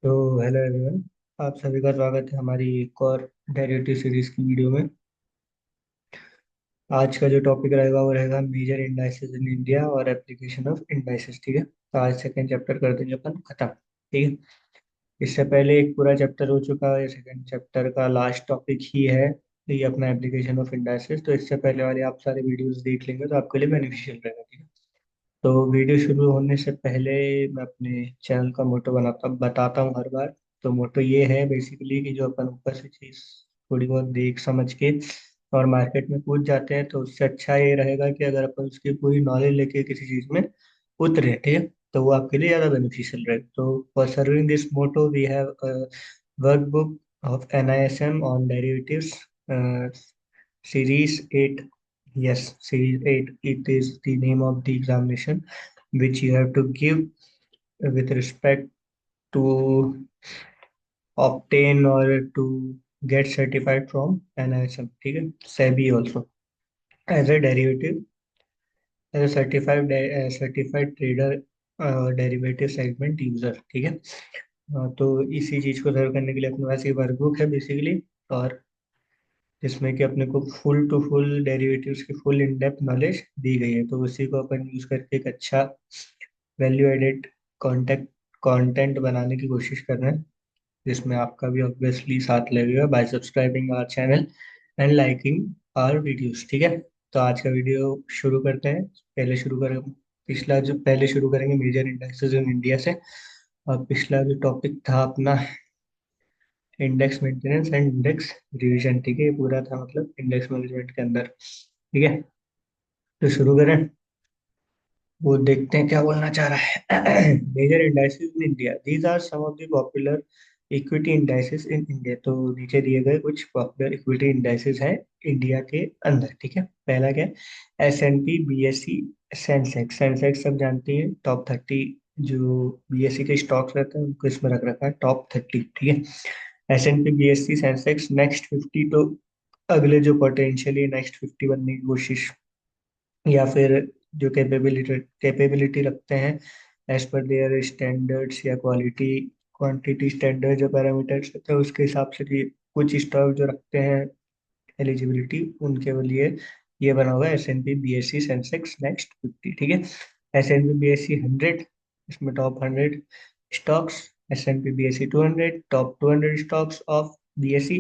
तो hello everyone. आप सभी का स्वागत है हमारी एक और डेरिवेटिव सीरीज की वीडियो में। आज का जो टॉपिक रहेगा वो रहेगा मेजर इंडाइसेस इन इंडिया और एप्लीकेशन ऑफ इंडाइसेस। ठीक है, तो आज सेकंड चैप्टर कर देंगे अपन खत्म। ठीक है, इससे पहले एक पूरा चैप्टर हो चुका है, सेकंड चैप्टर का लास्ट टॉपिक ही है ये अपना एप्लीकेशन ऑफ इंडाइसेस। तो इससे पहले वाले आप सारे वीडियोस देख लेंगे तो आपके लिए बेनिफिशियल रहेगा। ठीक है, तो वीडियो शुरू होने से पहले मैं अपने चैनल का मोटो बताता हूँ हर बार। तो मोटो ये है बेसिकली कि जो अपन ऊपर से चीज थोड़ी बहुत देख समझ के और मार्केट में कूद जाते हैं, तो उससे अच्छा ये रहेगा कि अगर अपन उसकी पूरी नॉलेज लेके किसी चीज में उतरे, ठीक है, तो वो आपके लिए ज्यादा बेनिफिशियल रहेगा। तो for serving this motto we have workbook of NISM on derivatives series 8. Yes, series 8, it is the name of the examination which you have to give with respect to obtain or to get certified from NISM. ठीक है, SEBI also as a derivative, as a certified trader, derivative segment user। ठीक है, तो इसी चीज को सर्व करने के लिए अपने पास ये वर्कबुक है बेसिकली, और जिसमें कि अपने को फुल टू फुल डेरिवेटिव्स की फुल इन डेप्थ नॉलेज दी गई है। तो उसी को अपन यूज करके एक अच्छा वैल्यू एडेड कॉन्टेक्ट कंटेंट बनाने की कोशिश कर रहे हैं, जिसमें आपका भी ऑब्वियसली साथ लगेगा by subscribing our channel and liking our videos. ठीक है, तो आज का वीडियो शुरू करते हैं। पहले शुरू करेंगे मेजर इंडेक्सेस इन इंडिया से। और पिछला जो टॉपिक था अपना index maintenance and index revision. ठीक है, ये पूरा था मतलब इंडेक्स मैनेजमेंट के अंदर। ठीक है, तो शुरू करें। वो देखते हैं क्या बोलना चाह रहा है। Major indices in India, these are some of the popular equity indices in India. तो नीचे दिए गए कुछ पॉपुलर इक्विटी इंडाइसेस हैं इंडिया के अंदर। ठीक है, पहला क्या है? S&P BSE Sensex. सेंसेक्स सब जानते हैं, टॉप 30 जो BSE के स्टॉक्स रहते हैं उनको इसमें रख रखा है टॉप 30। ठीक है, S&P BSE सेंसेक्स नेक्स्ट 50, तो अगले जो पोटेंशियली नेक्स्ट 50 बनने की कोशिश या फिर जो कैपेबिलिटी रखते हैं एज पर देयर स्टैंडर्ड्स या क्वालिटी क्वांटिटी स्टैंडर्ड जो पैरामीटर्स रहते हैं उसके हिसाब से कुछ स्टॉक जो रखते हैं एलिजिबिलिटी, उनके लिए ये बना हुआ है S&P BSE सेंसेक्स नेक्स्ट 50। ठीक है, S&P BSE 100, इसमें top 100 stocks. S&P BSE 200, top 200 stocks of BSE।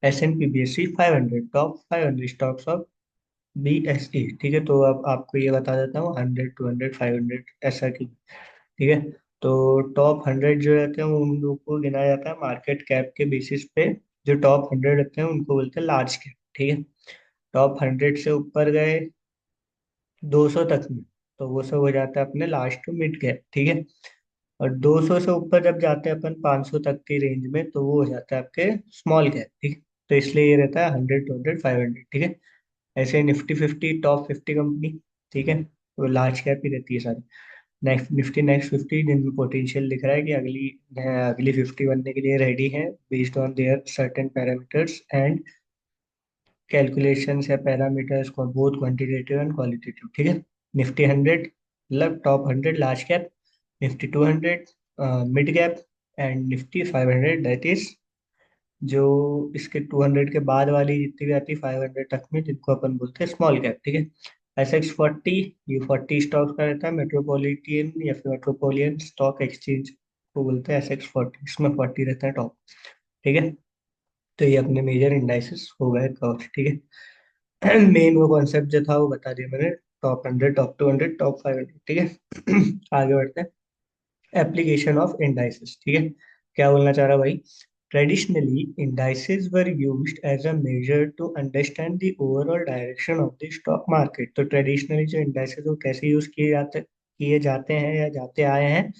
S&P BSE 500, top 500 stocks of BSE। ठीक है, तो अब आपको ये बता देता हूँ 100 200 500 ऐसा क्यों। ठीक है, तो टॉप 100 जो रहते हैं उन लोगों को गिना जाता है मार्केट कैप के बेसिस पे। जो टॉप 100 रहते हैं उनको बोलते हैं लार्ज कैप। ठीक है, टॉप 100 से ऊपर गए 200 तक में, तो वो सब हो जाता है अपने लार्ज टू मिड कैप। ठीक है, और 200 से ऊपर जब जाते हैं अपन 500 तक की रेंज में, तो वो हो जाता है आपके स्मॉल कैप। ठीक है, तो इसलिए ये रहता है 100 200 500। ठीक है, ऐसे निफ्टी 50 टॉप 50 कंपनी। ठीक है, तो लार्ज कैप ही रहती है सारी। नेक्स्ट 50 जिनमें पोटेंशियल दिख रहा है कि अगली अगली 50 बनने के लिए रेडी है based on their certain parameters and calculations या पैरामीटर्स को बोथ क्वांटिटेटिव एंड क्वालिटेटिव। ठीक है, निफ्टी 100 मतलब top 100 large cap, Nifty 200 mid cap, and Nifty 500 that is जो इसके 200 के बाद वाली जितनी भी आती है 500 तक में, जिनको अपन बोलते हैं स्मॉल कैप। ठीक है, SX 40, ये 40 स्टॉक्स का रहता है, मेट्रोपॉलिटन या फिर मेट्रोपोलियन स्टॉक एक्सचेंज को बोलते हैं SX 40, इसमें 40 रहता है टॉप। ठीक है, तो ये अपने मेजर इंडाइसेस हो गए कवर। ठीक है, मेन वो कॉन्सेप्ट जो था वो बता दिया मैंने, टॉप 100 टॉप 200 टॉप 500। ठीक है, आगे बढ़ते हैं। Application of indices. ठीक है, क्या बोलना चाह रहा भाई? Traditionally indices were used as a measure to understand the overall direction of the stock market। तो ट्रेडिशनली जो indices वो कैसे यूज किए जाते हैं या जाते आए हैं,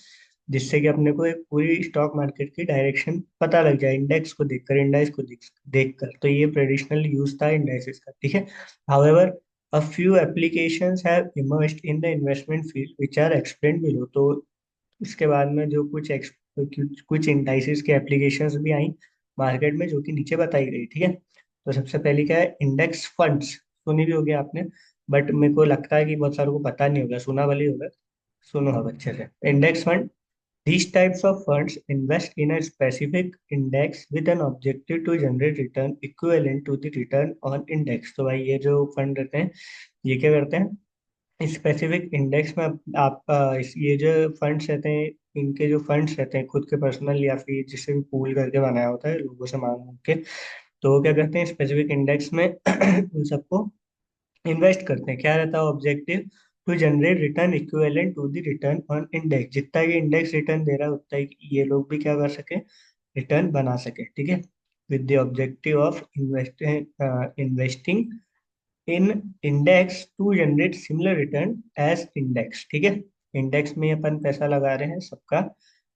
जिससे कि अपने को एक पूरी स्टॉक मार्केट की डायरेक्शन पता लग जाए इंडेक्स को देखकर, इंडेक्स को देखकर। तो ये ट्रेडिशनल यूज था इंडाइसेस का। ठीक है, however a few applications have emerged in the investment field which are explained below। तो इसके बाद में जो कुछ इंडाइसेस के एप्लीकेशंस भी आई मार्केट में, जो कि नीचे बताई गई। ठीक है, तो सबसे पहले क्या है? Index funds. सुनी भी होगी आपने, बट मेरे को लगता है कि बहुत सारों को पता नहीं होगा, सुना भले ही होगा। सुनो अब अच्छे से। Index fund These types of funds invest in a specific index with an objective to generate return equivalent to the return on index। तो भाई ये जो फंड रहते हैं ये क्या करते हैं, स्पेसिफिक इंडेक्स में आप ये जो फंड्स रहते हैं, इनके जो फंड्स रहते हैं खुद के पर्सनल या फिर जिससे भी पूल करके बनाया होता है लोगों से मांग मांग के, तो वो क्या करते हैं स्पेसिफिक इंडेक्स में उन सबको इन्वेस्ट करते हैं। क्या रहता है objective, to generate return equivalent to the return on index. जितना ये इंडेक्स रिटर्न दे रहा है उतना ही ये लोग भी क्या कर सके, रिटर्न बना सके, ठीक है। With the objective of investing in index to generate similar return as index, ठीक है। इंडेक्स में अपन पैसा लगा रहे हैं सबका,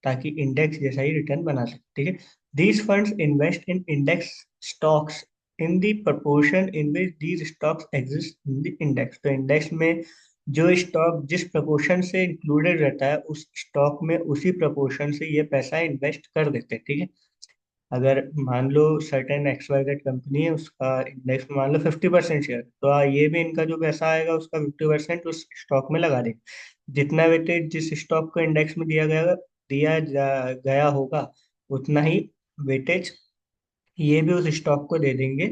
ताकि इंडेक्स जैसा ही रिटर्न बना सके, ठीक है। These funds invest in index stocks in the proportion in which these stocks exist in the index. तो इंडेक्स में जो स्टॉक जिस प्रपोर्शन से इंक्लूडेड रहता है उस स्टॉक में उसी प्रपोर्शन से ये पैसा इन्वेस्ट कर देते हैं, ठीक है। अगर मान लो certain X Y Z company है, उसका इंडेक्स में मान लो 50% शेयर, तो ये भी इनका जो पैसा आएगा उसका 50% उस स्टॉक में लगा देंगे। जितना वेटेज जिस स्टॉक को इंडेक्स में गया होगा उतना ही वेटेज ये भी उस स्टॉक को दे देंगे,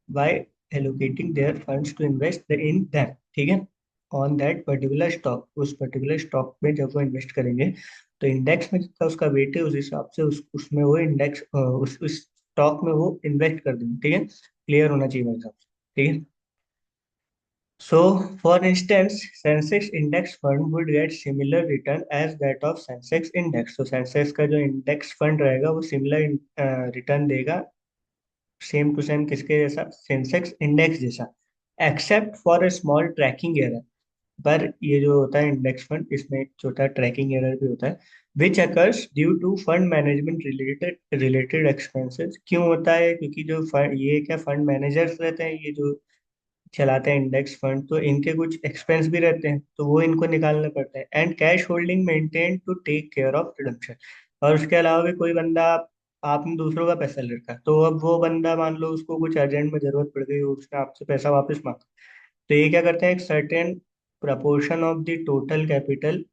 by allocating their funds to invest in that, ठीक है, ऑन दैट पर्टिकुलर स्टॉक। उस पर्टिकुलर स्टॉक में जब वो इन्वेस्ट करेंगे तो इंडेक्स में जितना उसका वेट है उस हिसाब से उसमें वो इंडेक्स उस स्टॉक में वो इन्वेस्ट कर देंगे, ठीक है। क्लियर होना चाहिए मेरे हिसाब से, ठीक है। So for instance Sensex index fund would get similar return as that of Sensex index. तो सेंसेक्स का जो इंडेक्स फंड रहेगा वो सिमिलर रिटर्न देगा, सेम टू सेम किसके जैसा, सेंसेक्स इंडेक्स जैसा, except for a small tracking error. पर ये जो होता है इंडेक्स फंड, इसमें एक छोटा ट्रैकिंग एरर भी होता है, which occurs due to fund management related related expenses. क्यों होता है, क्योंकि जो फंड ये क्या फंड मैनेजर्स रहते हैं ये जो चलाते हैं इंडेक्स फंड, तो इनके कुछ एक्सपेंस भी रहते हैं तो वो इनको निकालने पड़ते हैं। And cash holding maintain to take care of redemption. और उसके अलावा भी कोई बंदा आपने दूसरों का पैसा ले रखा है, तो अब वो बंदा मान लो उसको कुछ अर्जेंट में जरूरत पड़ गई और उसने आपसे पैसा वापस मांगा, तो ये क्या करते हैं एक certain proportion of the total capital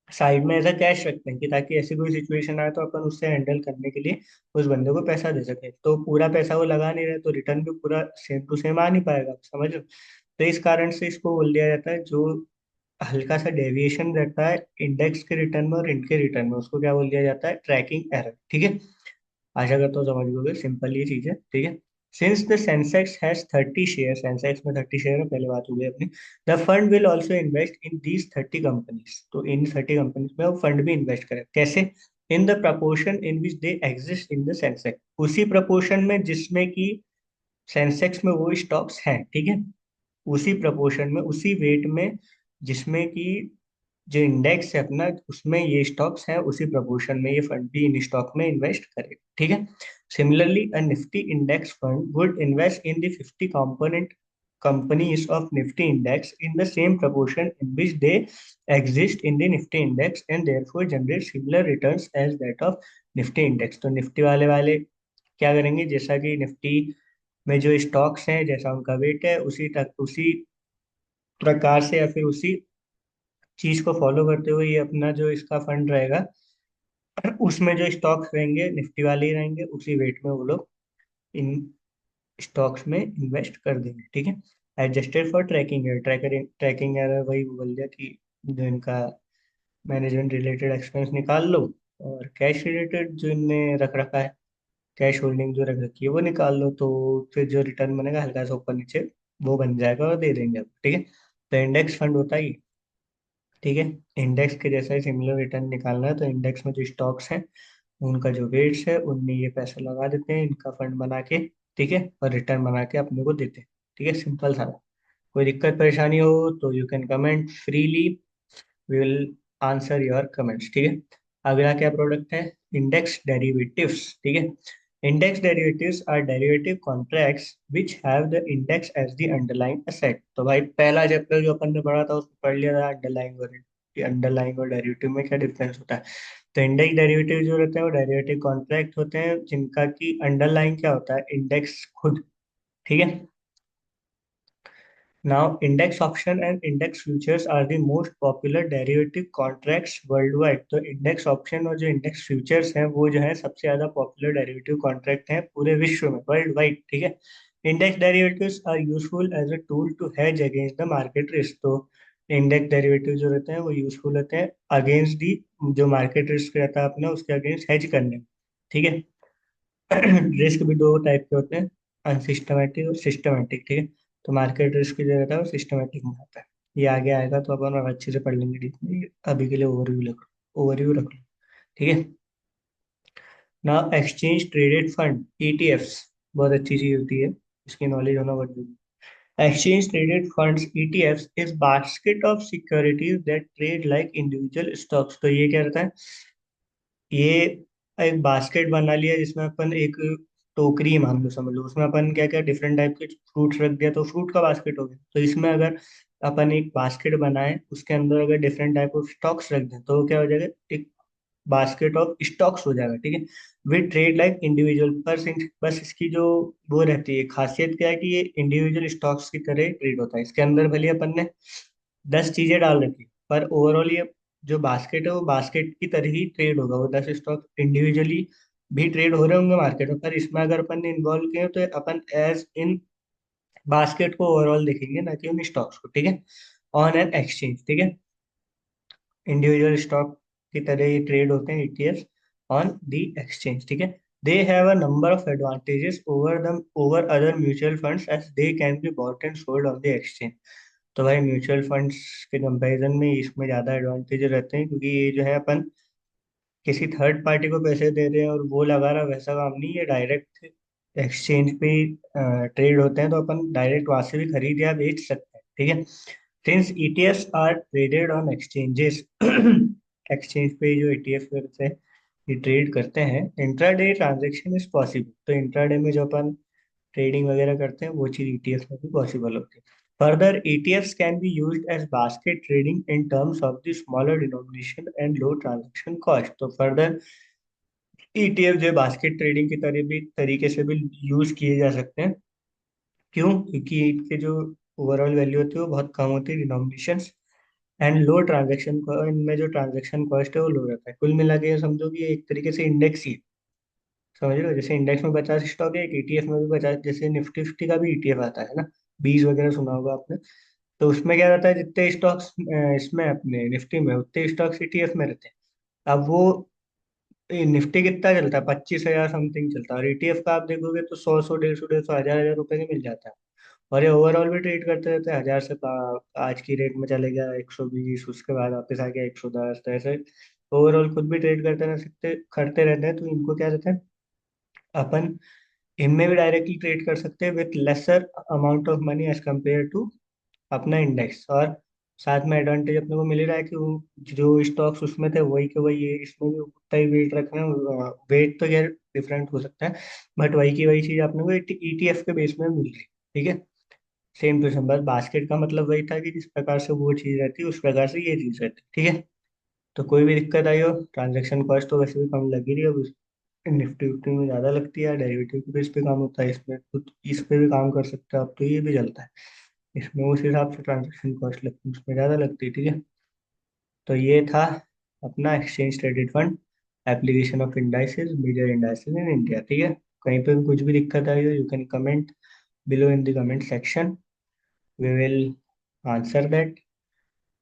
side में ऐसा कैश रखते हैं कि ताकि ऐसी कोई सिचुएशन आए तो अपन उससे हैंडल करने के लिए उस बंदे को पैसा दे सके। तो पूरा पैसा वो लगा नहीं रहे तो रिटर्न भी पूरा सेम टू सेम आ नहीं पाएगा, समझ लो। तो इस कारण से इसको बोल दिया जाता है जो हल्का सा डेविएशन रहता है इंडेक्स के रिटर्न में और इनके रिटर्न में, उसको क्या बोल दिया जाता है, ट्रैकिंग एरर, ठीक है। आशा करता हूँ समझ गए, सिंपल ये चीज है, ठीक है। Since the Sensex has 30 share, Sensex में 30 शेयर है, पहले बात हो गई अपनी। The fund will also invest in these 30 companies. तो इन 30 कंपनीज में वो फंड भी इन्वेस्ट करे, कैसे, in the proportion in which they exist in the Sensex, उसी प्रपोर्शन में जिसमें कि सेंसेक्स में वो स्टॉक्स हैं, ठीक है। उसी प्रपोर्शन में उसी वेट में जिसमें कि जो इंडेक्स है अपना उसमें ये स्टॉक्स हैं, उसी प्रपोर्शन में ये फंड भी इन स्टॉक में इन्वेस्ट करे, ठीक है। Similarly a Nifty index fund would invest in the 50 component companies of nifty index in the same proportion in which they exist in the nifty index and therefore generate similar returns as that of nifty index। तो Nifty वाले वाले क्या करेंगे, जैसा कि Nifty में जो stocks हैं जैसा उनका वेट है उसी प्रकार से या फिर उसी चीज को फॉलो करते हुए ये अपना जो इसका फंड रहेगा उसमें जो स्टॉक्स रहेंगे निफ्टी वाले ही रहेंगे, उसी वेट में वो लोग इन स्टॉक्स में इन्वेस्ट कर देंगे, ठीक है। Adjusted for tracking error, tracking error वही बोल दिया कि जो इनका मैनेजमेंट रिलेटेड एक्सपेंस निकाल लो और कैश रिलेटेड जो इनने रख रखा है, कैश होल्डिंग जो रख रखी है वो निकाल लो, तो फिर जो रिटर्न बनेगा हल्का सा ऊपर नीचे वो बन जाएगा और दे देंगे आपको, ठीक है। तो इंडेक्स फंड होता है ये, ठीक है। इंडेक्स के जैसा ही सिमिलर रिटर्न निकालना है तो इंडेक्स में जो स्टॉक्स हैं उनका जो वेट्स है उनमें ये पैसा लगा देते हैं इनका फंड बना के, ठीक है, और रिटर्न बना के अपने को देते हैं, ठीक है, सिंपल सा। कोई दिक्कत परेशानी हो तो you can comment freely, we will answer your comments, ठीक है। अगला क्या प्रोडक्ट है, इंडेक्स डेरिवेटिव्स, ठीक है। Index derivatives are derivative contracts which have the index as the underlying asset. तो भाई पहला चैप्टर जो अपन ने पढ़ा था उसमें पढ़ लिया था अंडरलाइंग और डेरिवेटिव में क्या डिफरेंस होता है। तो इंडेक्स डेरिवेटिव जो रहते हैं वो डेरिवेटिव कॉन्ट्रैक्ट होते हैं जिनका की अंडरलाइंग क्या होता है, इंडेक्स खुद, ठीक है। Now, index option and index futures are the most popular derivative contracts worldwide. तो इंडेक्स ऑप्शन और जो इंडेक्स फ्यूचर्स हैं वो जो है सबसे ज्यादा पॉपुलर डेरिवेटिव कॉन्ट्रैक्ट हैं पूरे विश्व में, वर्ल्ड वाइड, ठीक है। Index derivatives are useful as a tool to hedge against the market risk. तो इंडेक्स डेरिवेटिव जो रहते हैं वो यूजफुल होते हैं अगेंस्ट दी, जो मार्केट रिस्क रहता है अपना उसके अगेंस्ट हेज करने में, ठीक है। रिस्क भी दो टाइप के होते हैं, अनसिस्टमेटिक और सिस्टमेटिक, ठीक है। तो मार्केट रिस्क जो रहता है वो सिस्टमेटिक में आता है। ये आगे आएगा तो अपन और अच्छे से पढ़ लेंगे डीपली, अभी के लिए ओवरव्यू रख लो, ठीक है। Now exchange traded fund, ETFs, बहुत अच्छी चीज होती है, इसकी नॉलेज होना बहुत जरूरी है। Exchange traded funds ETFs is basket of securities that trade like individual stocks. तो ये क्या रहता है, ये एक बास्केट बना लिया जिसमें अपन एक टोकरी मान लो, समझ लो, उसमें अपन क्या क्या डिफरेंट टाइप के फ्रूट्स रख दिया तो फ्रूट का बास्केट हो गया। तो इसमें अगर अपन एक बास्केट बनाए उसके अंदर अगर डिफरेंट टाइप ऑफ स्टॉक्स रख दें तो वो क्या हो जाएगा, एक बास्केट ऑफ स्टॉक्स हो जाएगा, ठीक है। विद ट्रेड लाइक इंडिविजुअल पर, बस इसकी जो वो रहती है खासियत क्या है कि ये इंडिविजुअल स्टॉक्स की तरह ट्रेड होता है। इसके अंदर भले अपन ने 10 चीजें डाल रखी पर ओवरऑल ये जो बास्केट है वो बास्केट की तरह ही ट्रेड होगा। वो 10 स्टॉक इंडिविजुअली भी ट्रेड हो रहे होंगे मार्केट में, पर इसमें अगर अपन ने इन्वॉल्व किए तो अपन एज इन बास्केट को ओवरऑल देखेंगे ना कि उन स्टॉक्स को, ठीक है। ऑन एन एक्सचेंज, ठीक है, इंडिविजुअल स्टॉक की तरह ये ट्रेड होते हैं ईटीएफ ऑन दी एक्सचेंज, ठीक है। They have a number of advantages over other mutual funds as they can be bought and sold on the exchange. तो भाई म्यूचुअल फंड्स के कंपैरिजन में इसमें ज़्यादा एडवांटेज रहते हैं, क्योंकि ये जो है अपन किसी थर्ड पार्टी को पैसे दे रहे हैं और वो लगा रहा, वैसा काम नहीं है। डायरेक्ट एक्सचेंज पे ट्रेड होते हैं तो अपन डायरेक्ट वहां से भी खरीद या बेच सकते हैं, ठीक है। Since ETFs are traded on exchanges, exchange पे जो ईटीएफ करते हैं ये ट्रेड करते हैं, इंट्राडे ट्रांजेक्शन इज पॉसिबल। तो इंट्राडे में जो अपन ट्रेडिंग वगैरह करते हैं वो चीज ईटीएफ में भी पॉसिबल होती है। Further ETFs can be used as basket trading in terms of the smaller denomination and low transaction cost. तो फर्दर ईटीएफ जो बास्केट ट्रेडिंग की तरह भी तरीके से भी यूज किए जा सकते हैं। क्यों? क्योंकि इनके जो ओवरऑल वैल्यू होती है वो बहुत कम होती है, डिनोमिनेशन एंड लो ट्रांजेक्शन, इनमें जो ट्रांजेक्शन कॉस्ट है वो लो रहता है। कुल मिला के ये समझो कि ये एक तरीके से इंडेक्स ही है, समझ रहे हो। जैसे इंडेक्स में 50 स्टॉक है, एक ईटीएफ में भी 50, जैसे निफ्टी फिफ्टी का भी ईटीएफ आता है ना, 20 वगैरह सुना होगा आपने। तो उसमें क्या रहता है, जितने स्टॉक्स इसमें अपने निफ्टी में उतने स्टॉक्स ईटीएफ में रहते हैं। अब वो निफ्टी कितना चलता है, 25,000 समथिंग चलता है, और ईटीएफ का आप देखोगे तो 100 100 150 150 हजार हजार रुपए के मिल जाता है। और ये ओवरऑल भी ट्रेड करते रहते हैं, 1000 से आज की रेट में चले गया 120, उसके बाद वापस आ गया 110, तो ऐसे ओवरऑल खुद भी ट्रेड करते रह सकते करते रहते हैं। तो इनको क्या रहता है, अपन इनमें भी डायरेक्टली ट्रेड कर सकते हैं with lesser amount of money as compare to अपना इंडेक्स। और साथ में एडवांटेज अपने को मिल रहा है कि वो जो स्टॉक्स उसमें थे वही के वही है, इसमें भी उतना ही वेट रखना है। वेट तो यार डिफरेंट हो सकता है, बट वही की वही चीज अपने को ईटीएफ के बेस में मिल रही है, ठीक है। सेम टू सेम, बस बास्केट का मतलब वही था कि जिस प्रकार से वो चीज रहती है उस प्रकार से ये चीज रहती है, ठीक है। तो कोई भी दिक्कत आई हो, ट्रांजेक्शन कॉस्ट तो वैसे भी कम लगी रही है, अब निफ्टी उफ्टी में ज्यादा लगती है, डेरिवेटिव के बेस पे काम होता है, इसमें तो इस पे भी काम कर सकते हो आप, तो ये भी चलता है। इसमें उस हिसाब से ट्रांजेक्शन कॉस्ट लगती है, उसमें ज़्यादा लगती है, ठीक है। तो ये था अपना exchange traded fund, application of indices, major indices in India, ठीक है। कहीं पे भी कुछ भी दिक्कत आई हो you can comment below in the comment section, we will answer that.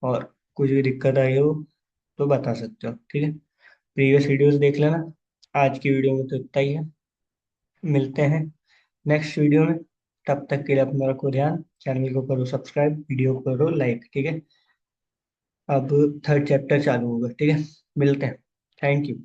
और कुछ भी दिक्कत आई हो तो बता सकते हो, ठीक है। प्रीवियस वीडियोस देख लेना। आज की वीडियो में तो इतना ही है, मिलते हैं नेक्स्ट वीडियो में। तब तक के लिए अपना रखो ध्यान, चैनल को करो सब्सक्राइब, वीडियो को करो लाइक, ठीक है। अब थर्ड चैप्टर चालू होगा, ठीक है। मिलते हैं, थैंक यू।